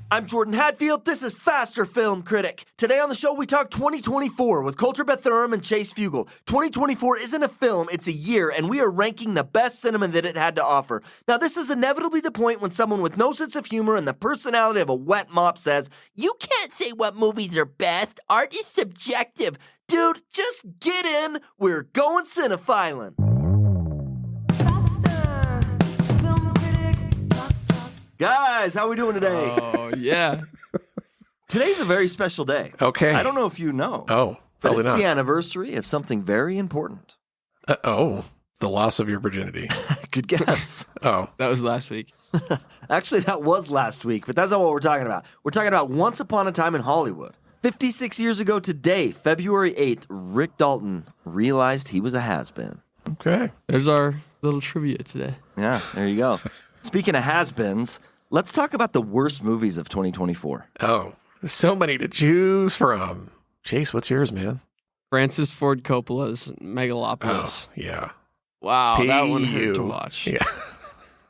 I'm Jordan Hadfield. This is Faster Film Critic. Today on the show, we talk 2024 with Kolter Bethurum and Chase Fugel. 2024 isn't a film, it's a year, and we are ranking the best cinema that it had to offer. Now, this is inevitably the point when someone with no sense of humor and the personality of a wet mop says, "You can't say what movies are best. Art is subjective." Dude, just get in. We're going cinephiling. Guys, how are we doing today? Oh, yeah. Today's a very special day. Okay. I don't know if you know. Oh, but probably it's not. the anniversary of something very important. The loss of your virginity. Good guess. Oh, That was last week. Actually, that was last week, but that's not what we're talking about. We're talking about Once Upon a Time in Hollywood. 56 years ago today, February 8th, Rick Dalton realized he was a has-been. okay. There's our little trivia today. Yeah, there you go. Speaking of has-beens, let's talk about the worst movies of 2024. Oh, so many to choose from. Chase, what's yours, man? Francis Ford Coppola's Megalopolis. Oh, yeah. Wow, that one hurt to P.U. watch. Yeah.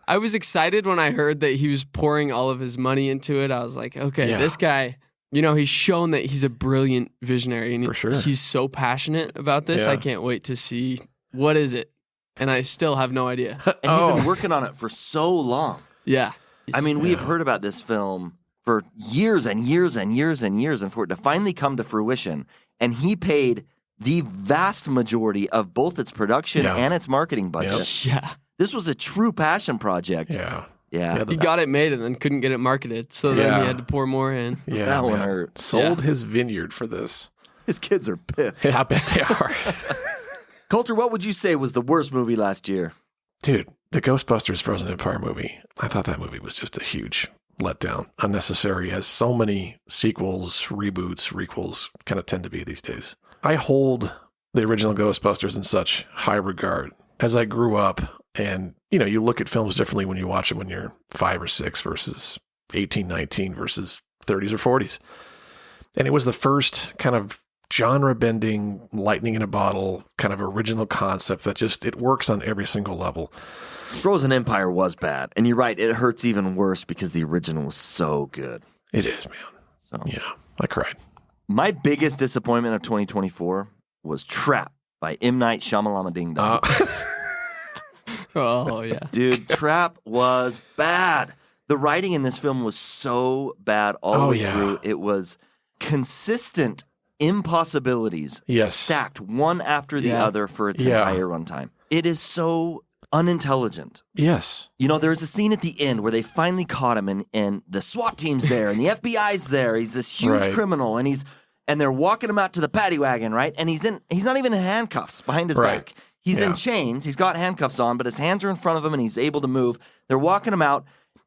I was excited when I heard that he was pouring all of his money into it. I was like, okay, Yeah. this guy, he's shown that he's a brilliant visionary. And For sure. He's so passionate about this. Yeah. I can't wait to see what is it. And I still have no idea. And he'd been working on it for so long. Yeah. I mean, we have heard about this film for years and years and years and years, and for it to finally come to fruition. And he paid the vast majority of both its production and its marketing budget. Yeah. This was a true passion project. Yeah. Yeah. He got it made and then couldn't get it marketed. So then Yeah. he had to pour more in. Yeah. That one man. hurt. Sold his vineyard for this. His kids are pissed. I bet they are. Kolter, what would you say was the worst movie last year? Dude, the Ghostbusters Frozen Empire movie. I thought that movie was just a huge letdown. Unnecessary, as so many sequels, reboots, requels kind of tend to be these days. I hold the original Ghostbusters in such high regard. As I grew up, and you look at films differently when you watch them when you're 5 or 6 versus 18, 19 versus 30s or 40s. And it was the first kind of genre-bending, lightning in a bottle kind of original concept that it works on every single level. Frozen Empire was bad. And you're right, it hurts even worse because the original was so good. It is, man. So Yeah, I cried. my biggest disappointment of 2024 was Trap by M. Night Shyamalan Ding Dong. Oh, yeah. Dude, Trap was bad. The writing in this film was so bad all the way through. It was consistent impossibilities stacked one after the other for its entire runtime. It is so unintelligent. Yes. There's a scene at the end where they finally caught him and the SWAT team's there and the FBI's there. He's this huge criminal and they're walking him out to the paddy wagon, right? And he's not even in handcuffs behind his back. He's in chains. He's got handcuffs on, but his hands are in front of him and he's able to move. They're walking him out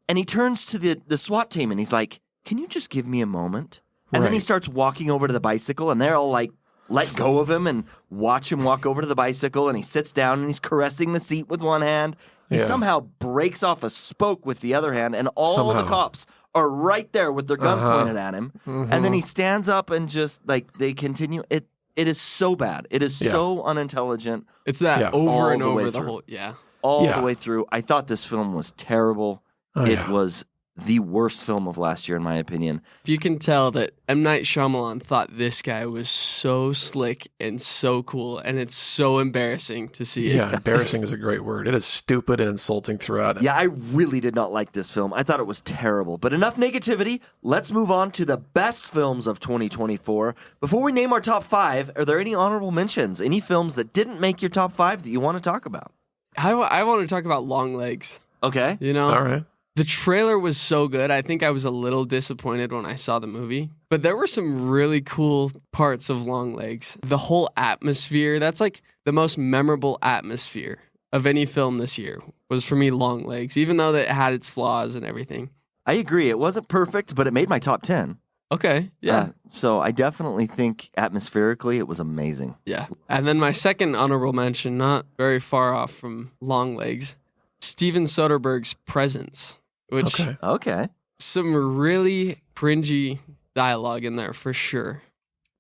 and he turns to the SWAT team and he's like, "Can you just give me a moment?" And then he starts walking over to the bicycle and they're all like, let go of him and watch him walk over to the bicycle, and he sits down and he's caressing the seat with one hand. He somehow breaks off a spoke with the other hand, and all the cops are right there with their guns pointed at him. And then he stands up and just they continue. It is so bad. It is so unintelligent. It's that over All and the way over the through. whole, All the way through. I thought this film was terrible. It was the worst film of last year, in my opinion. You can tell that M. Night Shyamalan thought this guy was so slick and so cool, and it's so embarrassing to see it. Yeah, embarrassing is a great word. It is stupid and insulting throughout. Yeah, I really did not like this film. I thought it was terrible. But enough negativity. Let's move on to the best films of 2024. Before we name our top 5, are there any honorable mentions? Any films that didn't make your top 5 that you want to talk about? I want to talk about Long Legs. Okay. All right. The trailer was so good. I think I was a little disappointed when I saw the movie. But there were some really cool parts of Long Legs. The whole atmosphere, that's like the most memorable atmosphere of any film this year was for me Long Legs, even though it had its flaws and everything. I agree. It wasn't perfect, but it made my top 10. Okay, yeah. So I definitely think atmospherically it was amazing. Yeah. And then my second honorable mention, not very far off from Long Legs, Steven Soderbergh's Presence. Which Okay. some really cringy dialogue in there for sure.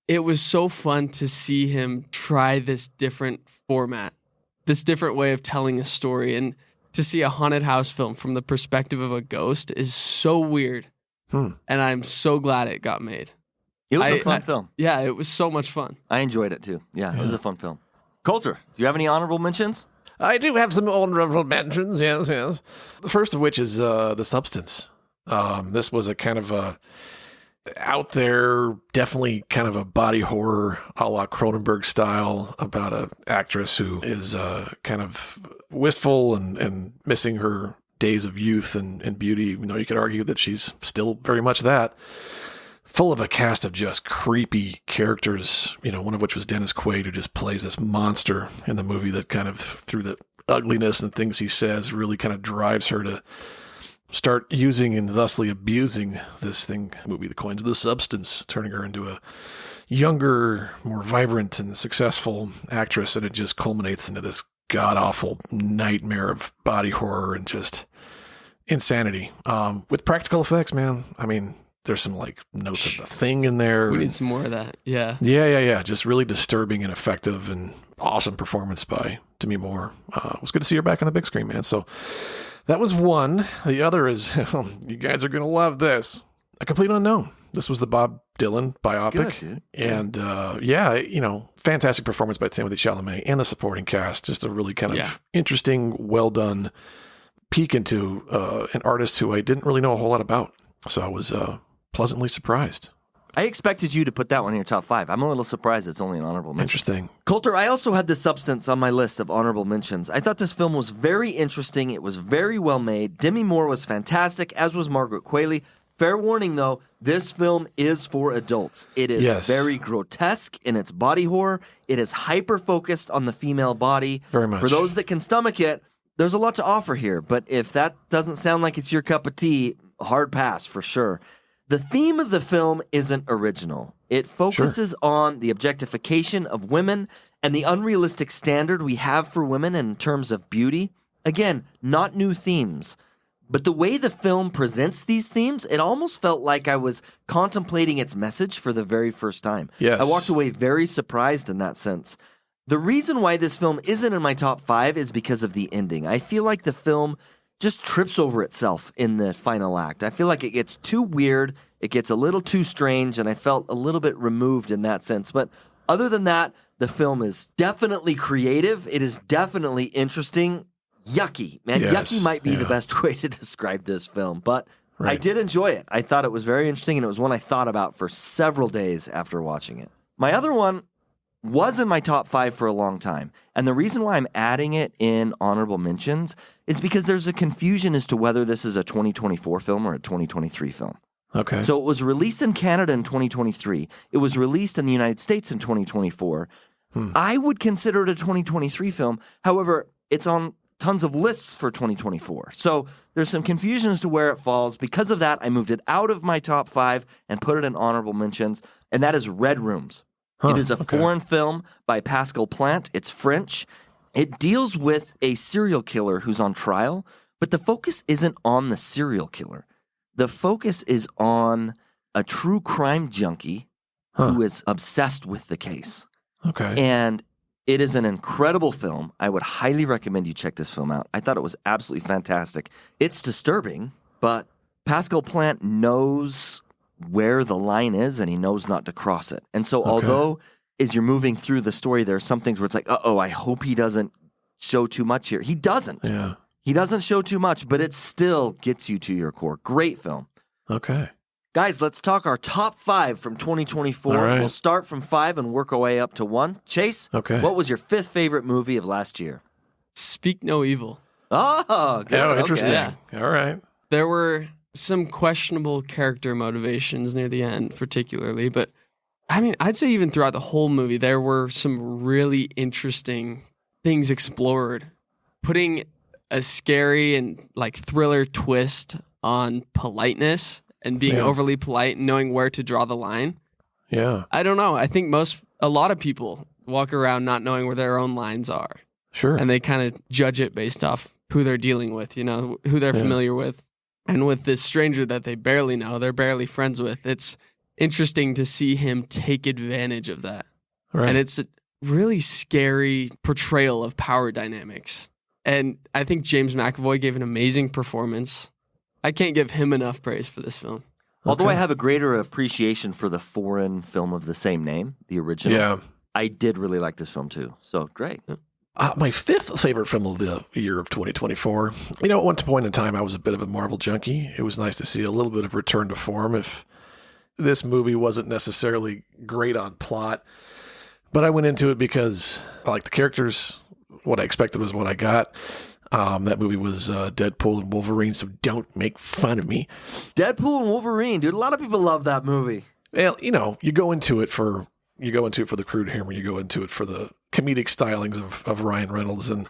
It was so fun to see him try this different format, this different way of telling a story, and to see a haunted house film from the perspective of a ghost is so weird. And I'm so glad it got made. It was a fun film. Yeah, it was so much fun. I enjoyed it too. Yeah, it was a fun film. Kolter, do you have any honorable mentions? I do have some honorable mentions, yes. The first of which is The Substance. This was a kind of a out there, definitely kind of a body horror a la Cronenberg style about an actress who is kind of wistful and missing her days of youth and beauty. You know, you could argue that she's still very much that. Full of a cast of just creepy characters, you know, one of which was Dennis Quaid, who just plays this monster in the movie that kind of, through the ugliness and things he says, really kind of drives her to start using and thusly abusing this thing, movie, The Coins of the Substance, turning her into a younger, more vibrant and successful actress. And it just culminates into this god-awful nightmare of body horror and just insanity. With practical effects, man. I mean, there's some like notes of the thing in there. We need some more of that. Yeah. Yeah. Just really disturbing and effective and awesome performance by Demi Moore. It was good to see her back on the big screen, man. So that was one. The other is, you guys are going to love this. A Complete Unknown. This was the Bob Dylan biopic. Good, dude. And fantastic performance by Timothée Chalamet and the supporting cast. Just a really kind of interesting, well done peek into an artist who I didn't really know a whole lot about. So I was pleasantly surprised. I expected you to put that one in your top 5. I'm a little surprised it's only an honorable mention. Interesting. Kolter, I also had The Substance on my list of honorable mentions. I thought this film was very interesting. It was very well made. Demi Moore was fantastic, as was Margaret Qualley. Fair warning, though, this film is for adults. It is very grotesque in its body horror. It is hyper-focused on the female body. Very much. For those that can stomach it, there's a lot to offer here. But if that doesn't sound like it's your cup of tea, hard pass for sure. The theme of the film isn't original. It focuses on the objectification of women and the unrealistic standard we have for women in terms of beauty. Again, not new themes. But the way the film presents these themes, it almost felt like I was contemplating its message for the very first time. Yes. I walked away very surprised in that sense. The reason why this film isn't in my top 5 is because of the ending. I feel like the film just trips over itself in the final act. I feel like it gets too weird, it gets a little too strange, and I felt a little bit removed in that sense. But other than that, the film is definitely creative. It is definitely interesting. Yucky. Man, yucky might be the best way to describe this film. But I did enjoy it. I thought it was very interesting, and it was one I thought about for several days after watching it. My other one was in my top 5 for a long time. And the reason why I'm adding it in honorable mentions is because there's a confusion as to whether this is a 2024 film or a 2023 film. Okay. So it was released in Canada in 2023. It was released in the United States in 2024. I would consider it a 2023 film. However, it's on tons of lists for 2024. So there's some confusion as to where it falls. Because of that, I moved it out of my top 5 and put it in honorable mentions. And that is Red Rooms. It is a foreign film by Pascal Plante. It's French. It deals with a serial killer who's on trial, but the focus isn't on the serial killer. The focus is on a true crime junkie who is obsessed with the case. Okay. And it is an incredible film. I would highly recommend you check this film out. I thought it was absolutely fantastic. It's disturbing, but Pascal Plante knows where the line is and he knows not to cross it. And so although as you're moving through the story, there are some things where it's like, I hope he doesn't show too much here. He doesn't. Yeah. He doesn't show too much, but it still gets you to your core. Great film. Okay. Guys, let's talk our top 5 from 2024. All right. We'll start from 5 and work our way up to 1. Chase, what was your 5th favorite movie of last year? Speak No Evil. Oh, good. Oh, interesting. Okay. Yeah. All right. There were some questionable character motivations near the end, particularly. But, I mean, I'd say even throughout the whole movie, there were some really interesting things explored. Putting a scary and, like, thriller twist on politeness and being overly polite and knowing where to draw the line. Yeah. I don't know. I think a lot of people walk around not knowing where their own lines are. Sure. And they kind of judge it based off who they're dealing with, who they're familiar with. And with this stranger that they barely know, they're barely friends with, it's interesting to see him take advantage of that. Right. And it's a really scary portrayal of power dynamics. And I think James McAvoy gave an amazing performance. I can't give him enough praise for this film. Although I have a greater appreciation for the foreign film of the same name, the original. Yeah. I did really like this film too. So great. My fifth favorite film of the year of 2024. At one point in time, I was a bit of a Marvel junkie. It was nice to see a little bit of return to form. If this movie wasn't necessarily great on plot, but I went into it because I like the characters. What I expected was what I got. That movie was Deadpool and Wolverine, so don't make fun of me. Deadpool and Wolverine, dude. A lot of people love that movie. Well, you go into it for the crude humor. You go into it for the comedic stylings of Ryan Reynolds, and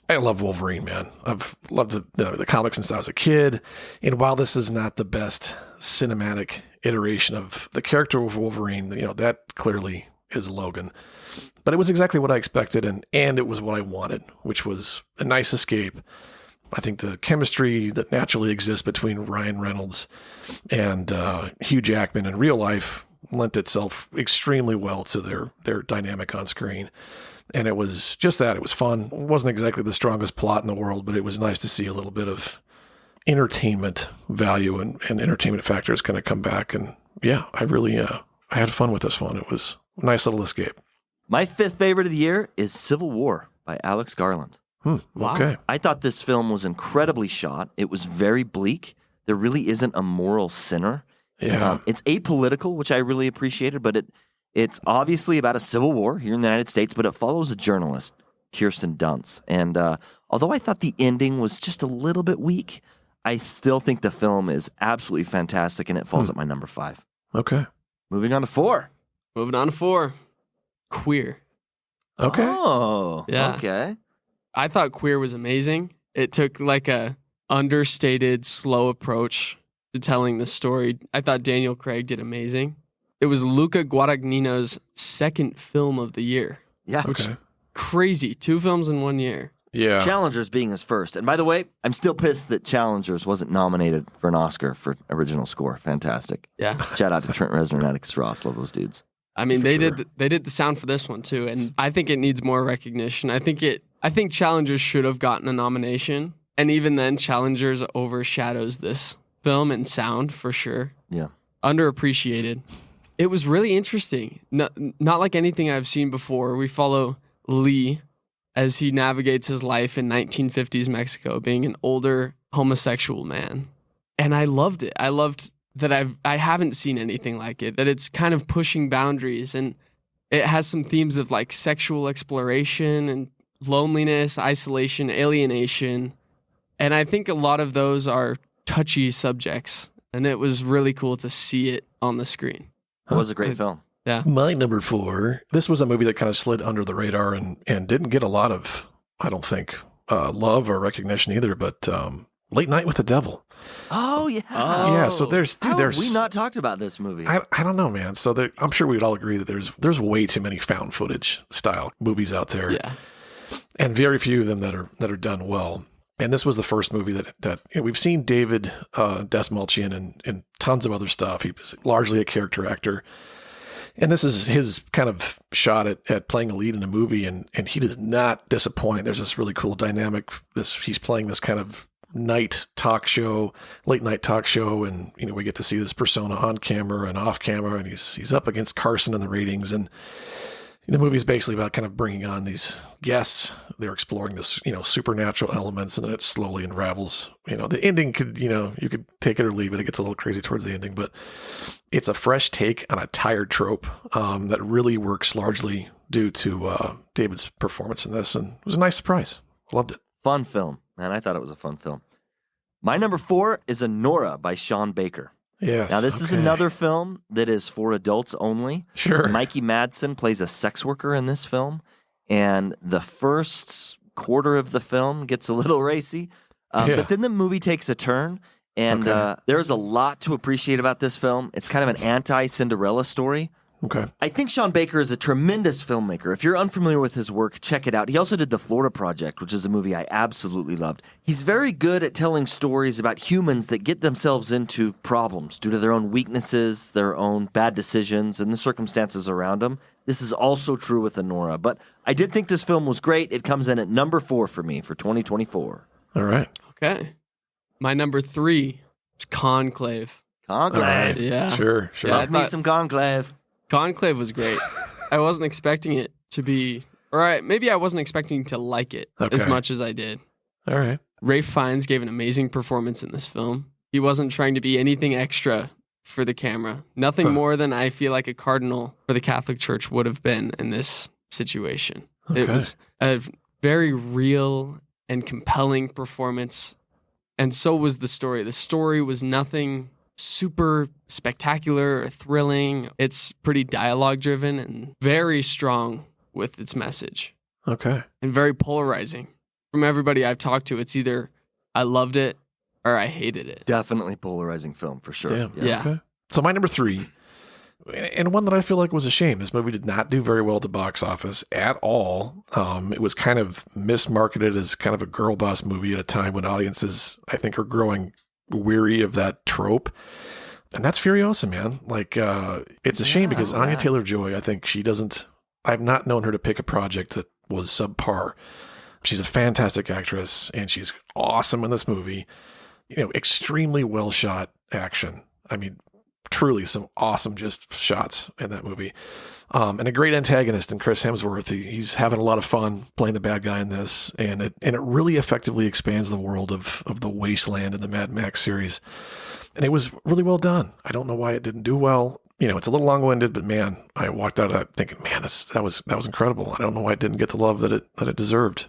I love Wolverine, man. I've loved the comics since I was a kid, and while this is not the best cinematic iteration of the character of Wolverine, that clearly is Logan. But it was exactly what I expected, and it was what I wanted, which was a nice escape. I think the chemistry that naturally exists between Ryan Reynolds and Hugh Jackman in real life lent itself extremely well to their dynamic on screen. And it was just that. It was fun. It wasn't exactly the strongest plot in the world, but it was nice to see a little bit of entertainment value and entertainment factors kind of come back. And yeah, I really I had fun with this one. It was a nice little escape. My fifth favorite of the year is Civil War by Alex Garland. Wow. Okay. I thought this film was incredibly shot. It was very bleak. There really isn't a moral sinner. Yeah. It's apolitical, which I really appreciated, but it's obviously about a civil war here in the United States, but it follows a journalist, Kirsten Dunst. And although I thought the ending was just a little bit weak, I still think the film is absolutely fantastic, and it falls at my number 5. Okay. Moving on to 4. Moving on to 4. Queer. Okay. Oh, Yeah. okay. I thought Queer was amazing. It took like a understated, slow approach to telling the story. I thought Daniel Craig did amazing. It was Luca Guadagnino's second film of the year. Yeah. Okay. Crazy. 2 films in 1 year. Yeah. Challengers being his first. And by the way, I'm still pissed that Challengers wasn't nominated for an Oscar for original score. Fantastic. Yeah. Shout out to Trent Reznor and Atticus Ross. Love those dudes. I mean, For they sure. did the sound for this one too, and I think it needs more recognition. I think Challengers should have gotten a nomination, and even then, Challengers overshadows this film and sound for sure. Yeah. Underappreciated. It was really interesting. Not like anything I've seen before. We follow Lee as he navigates his life in 1950s Mexico, being an older homosexual man, and I loved it. I loved that I haven't seen anything like it, that it's kind of pushing boundaries, and it has some themes of like sexual exploration and loneliness, isolation, alienation. And I think a lot of those are touchy subjects, and it was really cool to see it on the screen. It was a great film. Yeah. My number 4, this was a movie that kind of slid under the radar and didn't get a lot of, I don't think, love or recognition either, but Late Night with the Devil. Oh, yeah. Yeah, so there's How have we not talked about this movie? I don't know, man. So I'm sure we'd all agree that there's way too many found footage style movies out there, Yeah. and very few of them that are done well. And this was the first movie that we've seen David Dastmalchian in tons of other stuff. He was largely a character actor, and this is his kind of shot at playing a lead in a movie, and he does not disappoint. There's this really cool dynamic. He's playing this kind of late night talk show, and we get to see this persona on camera and off camera, and he's up against Carson in the ratings, and the movie is basically about kind of bringing on these guests. They're exploring this, supernatural elements, and then it slowly unravels. The ending could, you could take it or leave it. It gets a little crazy towards the ending, but it's a fresh take on a tired trope that really works largely due to David's performance in this, and it was a nice surprise. Loved it. Fun film. Man, I thought it was a fun film. My number 4 is Anora by Sean Baker. Yes. Now, this is another film that is for adults only. Sure. Mikey Madsen plays a sex worker in this film, and the first quarter of the film gets a little racy, but then the movie takes a turn, and there's a lot to appreciate about this film. It's kind of an anti-Cinderella story. Okay. I think Sean Baker is a tremendous filmmaker. If you're unfamiliar with his work, check it out. He also did The Florida Project, which is a movie I absolutely loved. He's very good at telling stories about humans that get themselves into problems due to their own weaknesses, their own bad decisions, and the circumstances around them. This is also true with Anora. But I did think this film was great. It comes in at number 4 for me for 2024. All right. Okay. My number 3 is Conclave. Conclave. Right. Yeah. Sure. Yeah, Love me some Conclave. Conclave was great. I wasn't expecting it to be, maybe I wasn't expecting to like it as much as I did. All right. Ralph Fiennes gave an amazing performance in this film. He wasn't trying to be anything extra for the camera. Nothing more than I feel like a cardinal for the Catholic Church would have been in this situation. Okay. It was a very real and compelling performance. And so was the story. The story was nothing super spectacular or thrilling. It's pretty dialogue driven and very strong with its message. Okay. And very polarizing. From everybody I've talked to, it's either I loved it or I hated it. Definitely polarizing film for sure. Damn. Yeah. Okay. So my number 3, and one that I feel like was a shame. This movie did not do very well at the box office at all. It was kind of mismarketed as kind of a girl boss movie at a time when audiences, I think, are growing weary of that trope. And that's Furiosa, man. Like, it's a shame because Anya Taylor-Joy, I think I've not known her to pick a project that was subpar. She's a fantastic actress and she's awesome in this movie. Extremely well shot action. I mean, truly some awesome just shots in that movie. And a great antagonist in Chris Hemsworth. He's having a lot of fun playing the bad guy in this. And it really effectively expands the world of the Wasteland in the Mad Max series. And it was really well done. I don't know why it didn't do well. It's a little long-winded, but man, I walked out of that thinking, man, that was incredible. I don't know why it didn't get the love that it deserved.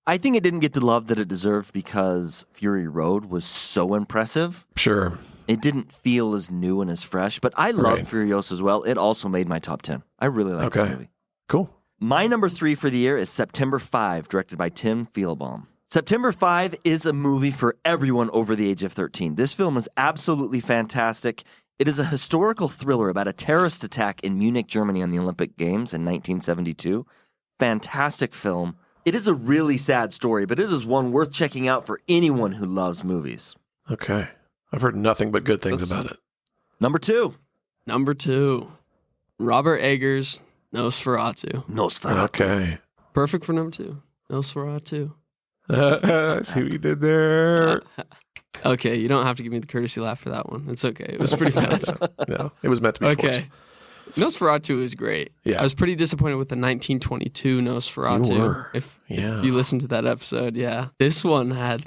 I think it didn't get the love that it deserved because Fury Road was so impressive. Sure. It didn't feel as new and as fresh, but I love Furiosa as well. It also made my top 10. I really like this movie. Cool. My number 3 for the year is September 5, directed by Tim Fielbaum. September 5 is a movie for everyone over the age of 13. This film is absolutely fantastic. It is a historical thriller about a terrorist attack in Munich, Germany on the Olympic Games in 1972. Fantastic film. It is a really sad story, but it is one worth checking out for anyone who loves movies. Okay. I've heard nothing but good things about it. Number 2. Number 2, Robert Eggers' Nosferatu. Okay. Perfect for number 2, Nosferatu. I see what you did there. Okay, you don't have to give me the courtesy laugh for that one. It's okay. It was pretty bad. No, it was meant to be forced. Nosferatu is great. Yeah. I was pretty disappointed with the 1922 Nosferatu. You were. If you listened to that episode, yeah. This one had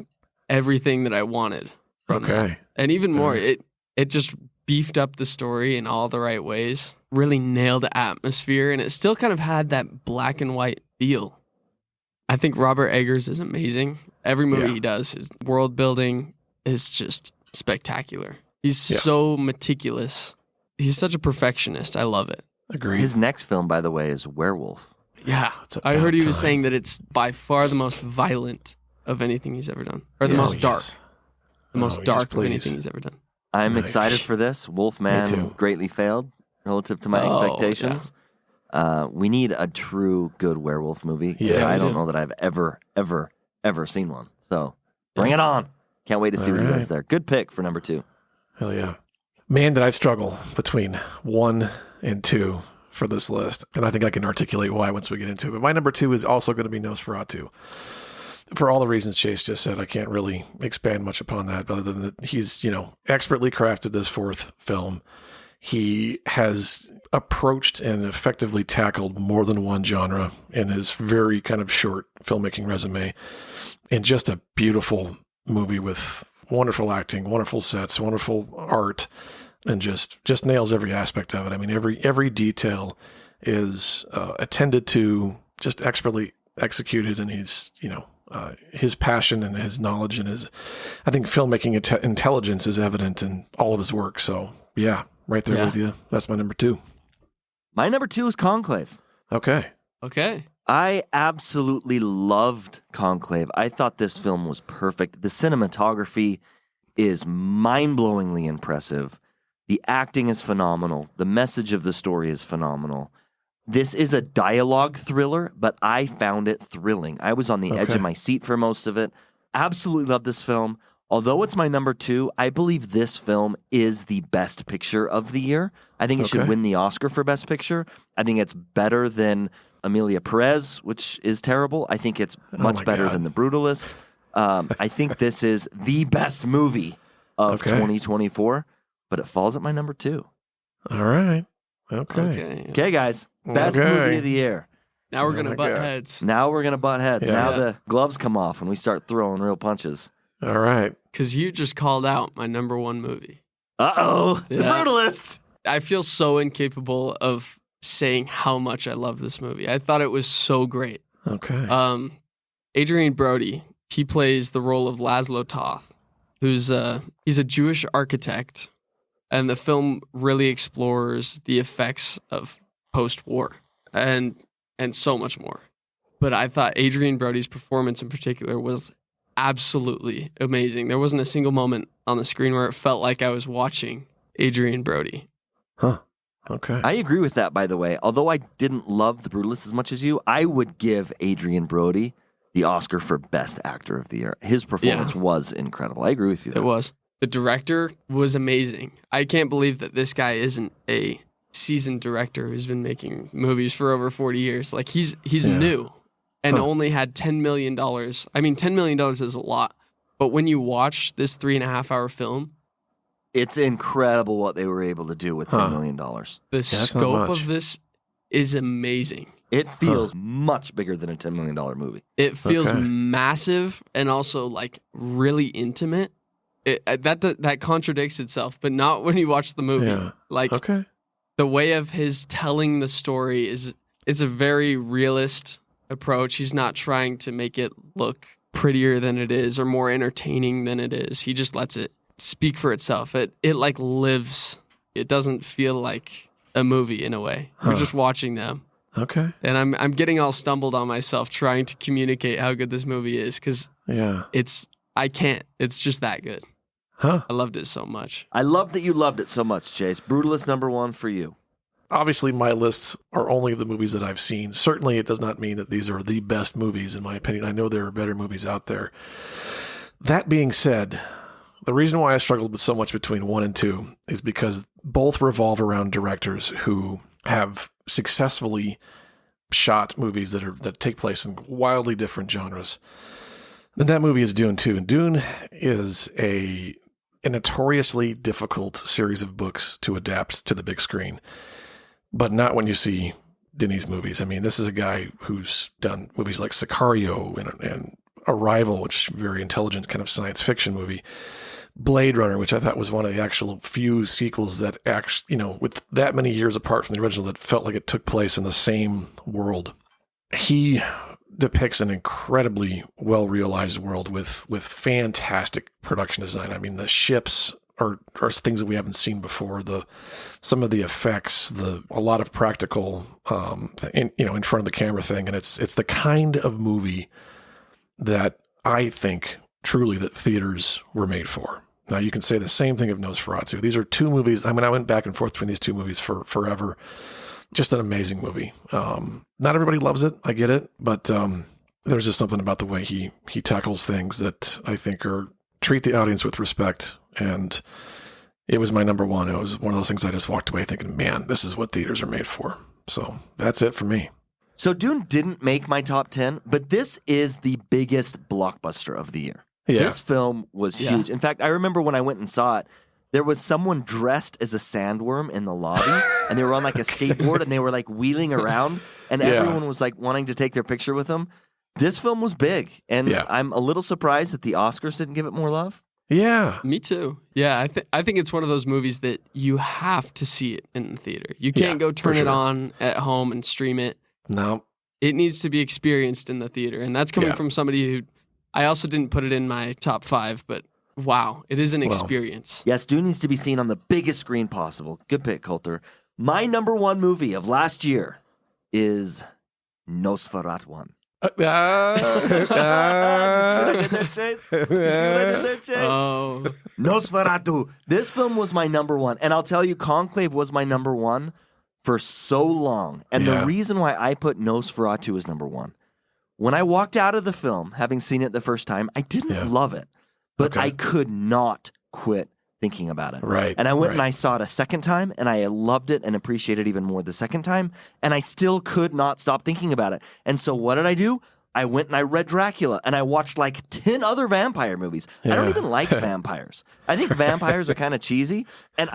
everything that I wanted from that. And even more, it just beefed up the story in all the right ways, really nailed the atmosphere, and it still kind of had that black and white feel. I think Robert Eggers is amazing. Every movie he does, his world building is just spectacular. He's so meticulous. He's such a perfectionist. I love it. Agreed. His next film, by the way, is Werewolf. Yeah. I heard he was saying that it's by far the most violent of anything he's ever done. Or the most dark. The most dark of anything he's ever done. I'm excited for this. Wolfman greatly failed relative to my expectations. Yeah. We need a true good werewolf movie. Yes. I don't know that I've ever seen one. So bring it on. Can't wait to see what he does there. Good pick for number 2. Hell yeah. Man, did I struggle between 1 and 2 for this list. And I think I can articulate why once we get into it. But my number 2 is also going to be Nosferatu. For all the reasons Chase just said, I can't really expand much upon that, other than that he's, expertly crafted this 4th film. He has approached and effectively tackled more than one genre in his very kind of short filmmaking resume. And just a beautiful movie with wonderful acting, wonderful sets, wonderful art, and just nails every aspect of it. I mean, every detail is attended to, just expertly executed, and he's, his passion and his knowledge and his, I think, filmmaking intelligence is evident in all of his work. So, yeah, right there with you. That's my number 2. My number 2 is Conclave. Okay. I absolutely loved Conclave. I thought this film was perfect. The cinematography is mind-blowingly impressive. The acting is phenomenal. The message of the story is phenomenal. This is a dialogue thriller, but I found it thrilling. I was on the edge of my seat for most of it. Absolutely love this film. Although it's my number 2, I believe this film is the best picture of the year. I think it should win the Oscar for Best Picture. I think it's better than Emilia Perez, which is terrible. I think it's much better than The Brutalist. I think this is the best movie of 2024. but it falls at my number 2. All right. Okay. Okay, guys. Best Okay. movie of the year. Now we're Oh gonna my butt God. heads Now we're going to butt heads. Yeah. Now the gloves come off and we start throwing real punches. All right. because you just called out my number 1 movie. Uh-oh. The Yeah. Brutalist. I feel so incapable of saying how much I love this movie. I thought it was so great. Okay. Adrian Brody, he plays the role of Laszlo Toth, who's he's a Jewish architect, and the film really explores the effects of post-war and so much more. But I thought Adrian Brody's performance in particular was absolutely amazing. There wasn't a single moment on the screen where it felt like I was watching Adrian Brody. Huh. Okay. I agree with that, by the way. Although I didn't love The Brutalist as much as you, I would give Adrian Brody the Oscar for Best Actor of the Year. His performance was incredible. I agree with you there. It was. The director was amazing. I can't believe that this guy isn't a seasoned director who's been making movies for over 40 years. Like he's new and only had $10 million. I mean, $10 million is a lot, but when you watch this 3.5-hour film, It's incredible what they were able to do with $10 million. the scope of this is amazing. It feels much bigger than a $10 million movie. It feels Okay. massive and also like really intimate. That contradicts itself, but not when you watch the movie. Yeah. Like Okay. the way of his telling the story it's a very realist approach. He's not trying to make it look prettier than it is or more entertaining than it is. He just lets it speak for itself. It like lives. It doesn't feel like a movie in a way. You're just watching them. Okay. And I'm getting all stumbled on myself trying to communicate how good this movie is because Yeah. I can't. It's just that good. Huh. I loved it so much. I love that you loved it so much, Chase. Brutalist number 1 for you. Obviously, my lists are only the movies that I've seen. Certainly, it does not mean that these are the best movies, in my opinion. I know there are better movies out there. That being said, the reason why I struggled so much between 1 and 2 is because both revolve around directors who have successfully shot movies that take place in wildly different genres. And that movie is Dune 2. And Dune is a notoriously difficult series of books to adapt to the big screen, but not when you see Denis' movies. I mean, this is a guy who's done movies like Sicario and Arrival, which is a very intelligent kind of science fiction movie. Blade Runner, which I thought was one of the actual few sequels that actually, with that many years apart from the original, that felt like it took place in the same world. He depicts an incredibly well-realized world with fantastic production design. I mean, the ships are things that we haven't seen before. Some of the effects, a lot of practical, in front of the camera thing, and it's the kind of movie that I think truly that theaters were made for. Now, you can say the same thing of Nosferatu. These are 2 movies. I mean, I went back and forth between these 2 movies for forever. Just an amazing movie. Not everybody loves it. I get it. But there's just something about the way he tackles things that I think treat the audience with respect. And it was my number 1. It was one of those things I just walked away thinking, man, this is what theaters are made for. So that's it for me. So Dune didn't make my top 10, but this is the biggest blockbuster of the year. Yeah. This film was huge. In fact, I remember when I went and saw it, there was someone dressed as a sandworm in the lobby, and they were on like a skateboard, and they were like wheeling around, and everyone was like wanting to take their picture with them. This film was big, and I'm a little surprised that the Oscars didn't give it more love. Yeah. Me too. Yeah, I think it's one of those movies that you have to see it in the theater. You can't go turn it on at home and stream it. No. It needs to be experienced in the theater, and that's coming from somebody who I also didn't put it in my top 5, but wow, it is an experience. Yes, Dune needs to be seen on the biggest screen possible. Good pick, Kolter. My number 1 movie of last year is Nosferatu 1. Did you see what I did there, Chase? You see what I did there, Chase? Oh. Nosferatu. This film was my number 1. And I'll tell you, Conclave was my number 1 for so long. And the reason why I put Nosferatu as number 1, when I walked out of the film, having seen it the first time, I didn't love it. But I could not quit thinking about it. Right. And I went and I saw it a second time, and I loved it and appreciated it even more the second time, and I still could not stop thinking about it. And so what did I do? I went and I read Dracula, and I watched like 10 other vampire movies. I don't even like vampires. I think vampires are kind of cheesy, and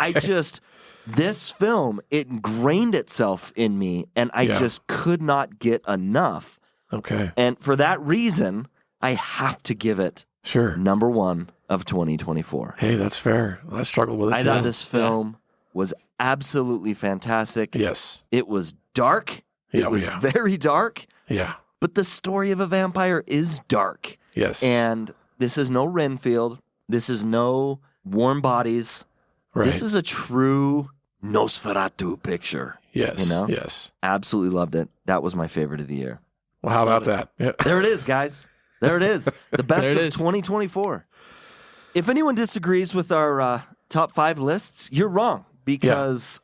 this film, it ingrained itself in me, and I just could not get enough. Okay. And for that reason, I have to give it number 1 of 2024. Hey, that's fair. I struggled with it, I too. thought this film was absolutely fantastic. Yes. It was dark. It was very dark. Yeah. But the story of a vampire is dark. Yes. And this is no Renfield. This is no Warm Bodies. Right. This is a true Nosferatu picture. Yes. You know? Yes. Absolutely loved it. That was my favorite of the year. Well, how about that? Yeah. There it is, guys. There it is. The best of 2024. If anyone disagrees with our top 5 lists, you're wrong, because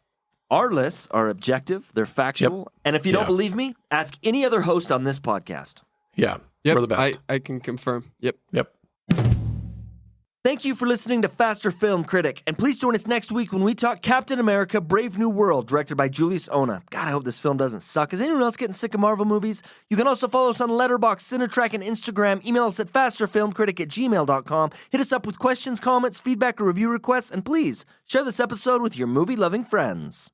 our lists are objective, they're factual, and if you don't believe me, ask any other host on this podcast. Yeah. Yep, We're the best. I can confirm. Yep. Thank you for listening to Faster Film Critic, and please join us next week when we talk Captain America: Brave New World, directed by Julius Ona. God, I hope this film doesn't suck. Is anyone else getting sick of Marvel movies? You can also follow us on Letterboxd, Cinetrack, and Instagram. Email us at fasterfilmcritic@gmail.com. Hit us up with questions, comments, feedback, or review requests, and please share this episode with your movie-loving friends.